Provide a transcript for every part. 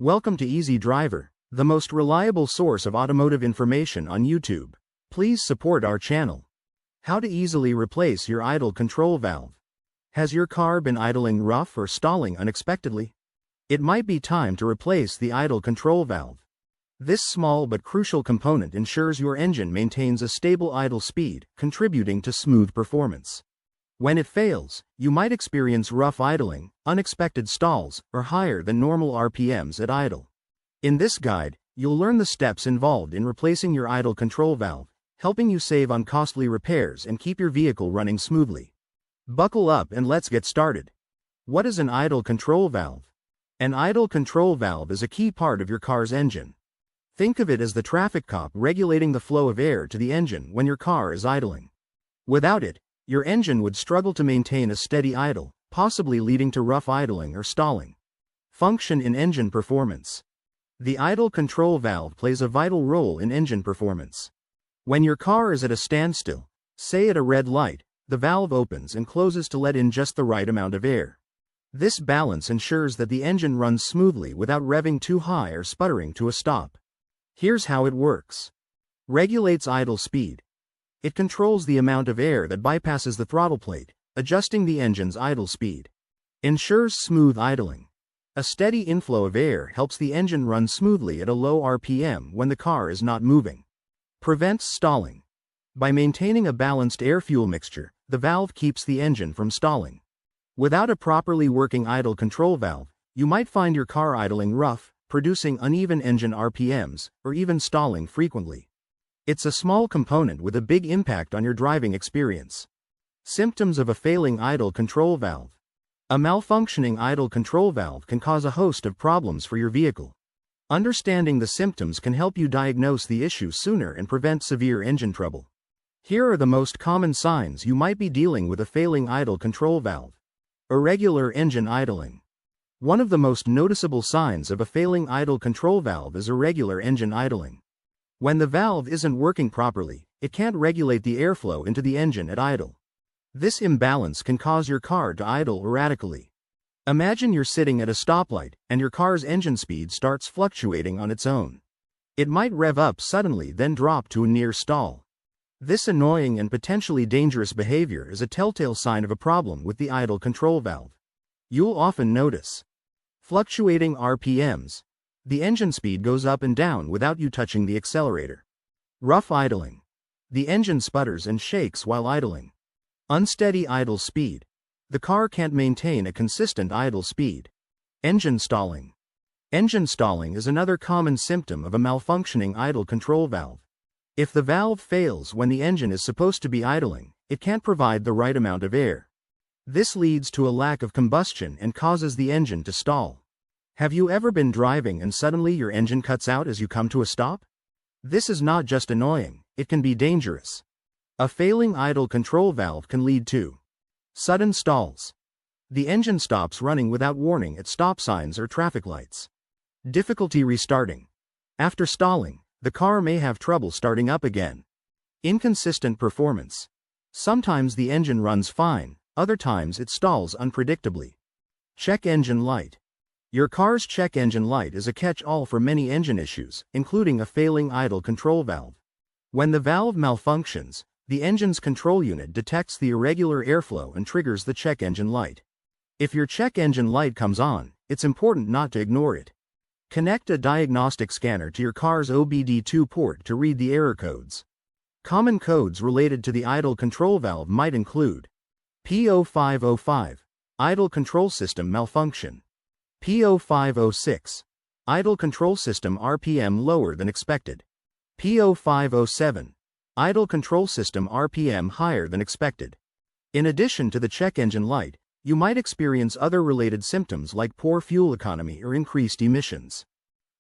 Welcome to Easy Driver, the most reliable source of automotive information on YouTube. Please support our channel. How to easily replace your idle control valve. Has your car been idling rough or stalling unexpectedly? It might be time to replace the idle control valve. This small but crucial component ensures your engine maintains a stable idle speed, contributing to smooth performance. When it fails, you might experience rough idling, unexpected stalls, or higher than normal RPMs at idle. In this guide, you'll learn the steps involved in replacing your idle control valve, helping you save on costly repairs and keep your vehicle running smoothly. Buckle up and let's get started. What is an idle control valve? An idle control valve is a key part of your car's engine. Think of it as the traffic cop regulating the flow of air to the engine when your car is idling. Without it, your engine would struggle to maintain a steady idle, possibly leading to rough idling or stalling. Function in engine performance. The idle control valve plays a vital role in engine performance. When your car is at a standstill, say at a red light, the valve opens and closes to let in just the right amount of air. This balance ensures that the engine runs smoothly without revving too high or sputtering to a stop. Here's how it works. Regulates idle speed. It controls the amount of air that bypasses the throttle plate, adjusting the engine's idle speed. Ensures smooth idling. A steady inflow of air helps the engine run smoothly at a low RPM when the car is not moving. Prevents stalling. By maintaining a balanced air-fuel mixture, the valve keeps the engine from stalling. Without a properly working idle control valve, you might find your car idling rough, producing uneven engine RPMs, or even stalling frequently. It's a small component with a big impact on your driving experience. Symptoms of a failing idle control valve. A malfunctioning idle control valve can cause a host of problems for your vehicle. Understanding the symptoms can help you diagnose the issue sooner and prevent severe engine trouble. Here are the most common signs you might be dealing with a failing idle control valve. Irregular engine idling. One of the most noticeable signs of a failing idle control valve is irregular engine idling. When the valve isn't working properly, it can't regulate the airflow into the engine at idle. This imbalance can cause your car to idle erratically. Imagine you're sitting at a stoplight, and your car's engine speed starts fluctuating on its own. It might rev up suddenly then drop to a near stall. This annoying and potentially dangerous behavior is a telltale sign of a problem with the idle control valve. You'll often notice fluctuating RPMs. The engine speed goes up and down without you touching the accelerator. Rough idling. The engine sputters and shakes while idling. Unsteady idle speed. The car can't maintain a consistent idle speed. Engine stalling. Engine stalling is another common symptom of a malfunctioning idle control valve. If the valve fails when the engine is supposed to be idling, it can't provide the right amount of air. This leads to a lack of combustion and causes the engine to stall. Have you ever been driving and suddenly your engine cuts out as you come to a stop? This is not just annoying, it can be dangerous. A failing idle control valve can lead to sudden stalls. The engine stops running without warning at stop signs or traffic lights. Difficulty restarting. After stalling, the car may have trouble starting up again. Inconsistent performance. Sometimes the engine runs fine, other times it stalls unpredictably. Check engine light. Your car's check engine light is a catch-all for many engine issues, including a failing idle control valve. When the valve malfunctions, the engine's control unit detects the irregular airflow and triggers the check engine light. If your check engine light comes on, it's important not to ignore it. Connect a diagnostic scanner to your car's OBD2 port to read the error codes. Common codes related to the idle control valve might include P0505, idle control system malfunction. P0506, idle control system RPM lower than expected. P0507, idle control system RPM higher than expected. In addition to the check engine light, you might experience other related symptoms like poor fuel economy or increased emissions.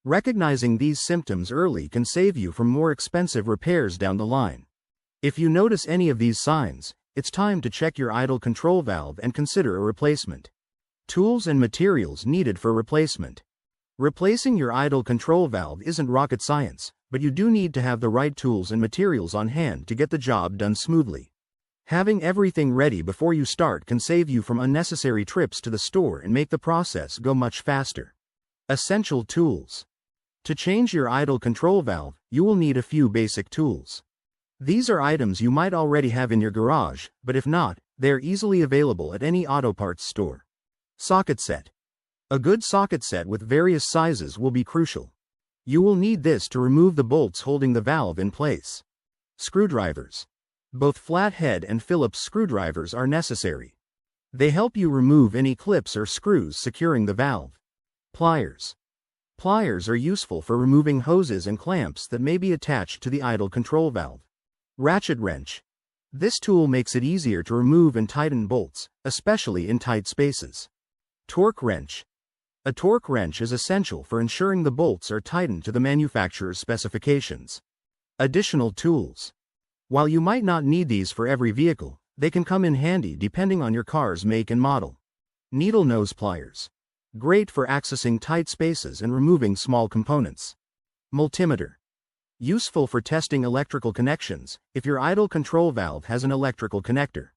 Recognizing these symptoms early can save you from more expensive repairs down the line. If you notice any of these signs, it's time to check your idle control valve and consider a replacement. Tools and materials needed for replacement. Replacing your idle control valve isn't rocket science, but you do need to have the right tools and materials on hand to get the job done smoothly. Having everything ready before you start can save you from unnecessary trips to the store and make the process go much faster. Essential tools. To change your idle control valve, you will need a few basic tools. These are items you might already have in your garage, but if not, they are easily available at any auto parts store. Socket set. A good socket set with various sizes will be crucial. You will need this to remove the bolts holding the valve in place. Screwdrivers. Both flathead and Phillips screwdrivers are necessary. They help you remove any clips or screws securing the valve. Pliers. Pliers are useful for removing hoses and clamps that may be attached to the idle control valve. Ratchet wrench. This tool makes it easier to remove and tighten bolts, especially in tight spaces. Torque wrench. A torque wrench is essential for ensuring the bolts are tightened to the manufacturer's specifications. Additional tools. While you might not need these for every vehicle, they can come in handy depending on your car's make and model. Needle nose pliers. Great for accessing tight spaces and removing small components. Multimeter. Useful for testing electrical connections, if your idle control valve has an electrical connector.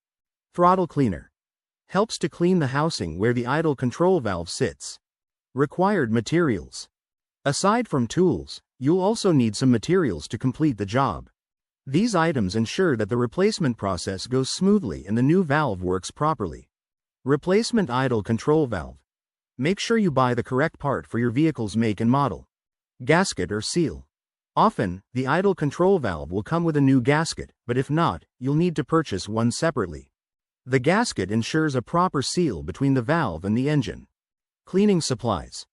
Throttle cleaner. Helps to clean the housing where the idle control valve sits. Required materials. Aside from tools, you'll also need some materials to complete the job. These items ensure that the replacement process goes smoothly and the new valve works properly. Replacement idle control valve. Make sure you buy the correct part for your vehicle's make and model. Gasket or seal. Often, the idle control valve will come with a new gasket, but if not, you'll need to purchase one separately. The gasket ensures a proper seal between the valve and the engine. Cleaning supplies.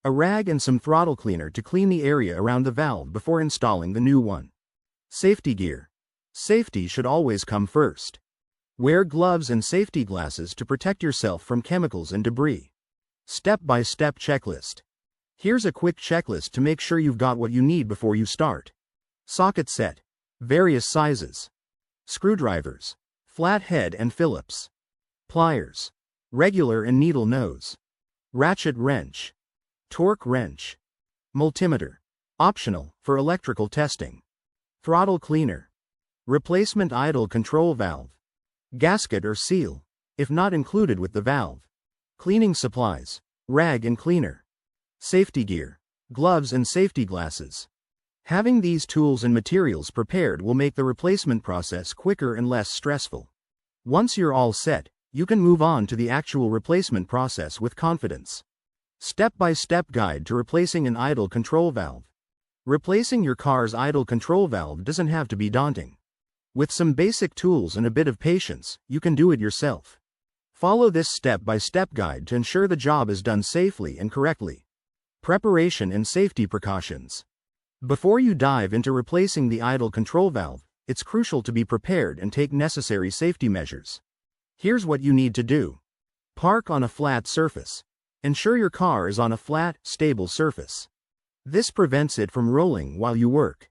A rag and some throttle cleaner to clean the area around the valve before installing the new one. Safety gear. Safety should always come first. Wear gloves and safety glasses to protect yourself from chemicals and debris. Step-by-step checklist. Here's a quick checklist to make sure you've got what you need before you start. Socket set. Various sizes. Screwdrivers. Flathead and Phillips. Pliers. Regular and needle nose. Ratchet wrench. Torque wrench. Multimeter. Optional, for electrical testing. Throttle cleaner. Replacement idle control valve. Gasket or seal, if not included with the valve. Cleaning supplies. Rag and cleaner. Safety gear. Gloves and safety glasses. Having these tools and materials prepared will make the replacement process quicker and less stressful. Once you're all set, you can move on to the actual replacement process with confidence. Step-by-step guide to replacing an idle control valve. Replacing your car's idle control valve doesn't have to be daunting. With some basic tools and a bit of patience, you can do it yourself. Follow this step-by-step guide to ensure the job is done safely and correctly. Preparation and safety precautions. Before you dive into replacing the idle control valve, it's crucial to be prepared and take necessary safety measures. Here's what you need to do. Park on a flat surface. Ensure your car is on a flat, stable surface. This prevents it from rolling while you work.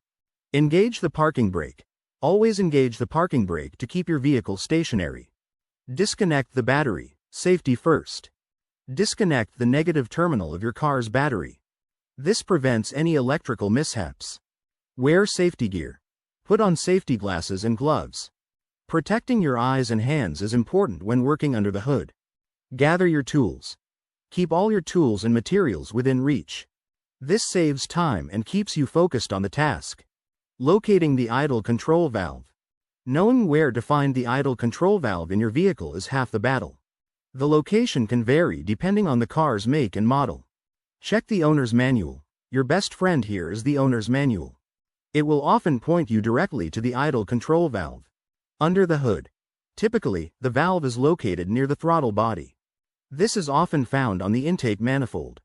Engage the parking brake. Always engage the parking brake to keep your vehicle stationary. Disconnect the battery, safety first. Disconnect the negative terminal of your car's battery. This prevents any electrical mishaps. Wear safety gear. Put on safety glasses and gloves. Protecting your eyes and hands is important when working under the hood. Gather your tools. Keep all your tools and materials within reach. This saves time and keeps you focused on the task. Locating the idle control valve. Knowing where to find the idle control valve in your vehicle is half the battle. The location can vary depending on the car's make and model. Check the owner's manual. Your best friend here is the owner's manual. It will often point you directly to the idle control valve. Under the hood. Typically, the valve is located near the throttle body. This is often found on the intake manifold.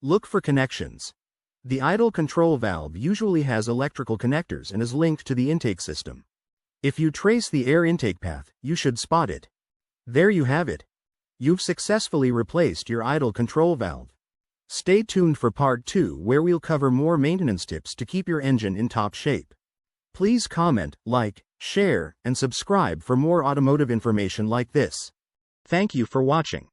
Look for connections. The idle control valve usually has electrical connectors and is linked to the intake system. If you trace the air intake path, you should spot it. There you have it. You've successfully replaced your idle control valve. Stay tuned for part 2 where we'll cover more maintenance tips to keep your engine in top shape. Please comment, like, share, and subscribe for more automotive information like this. Thank you for watching.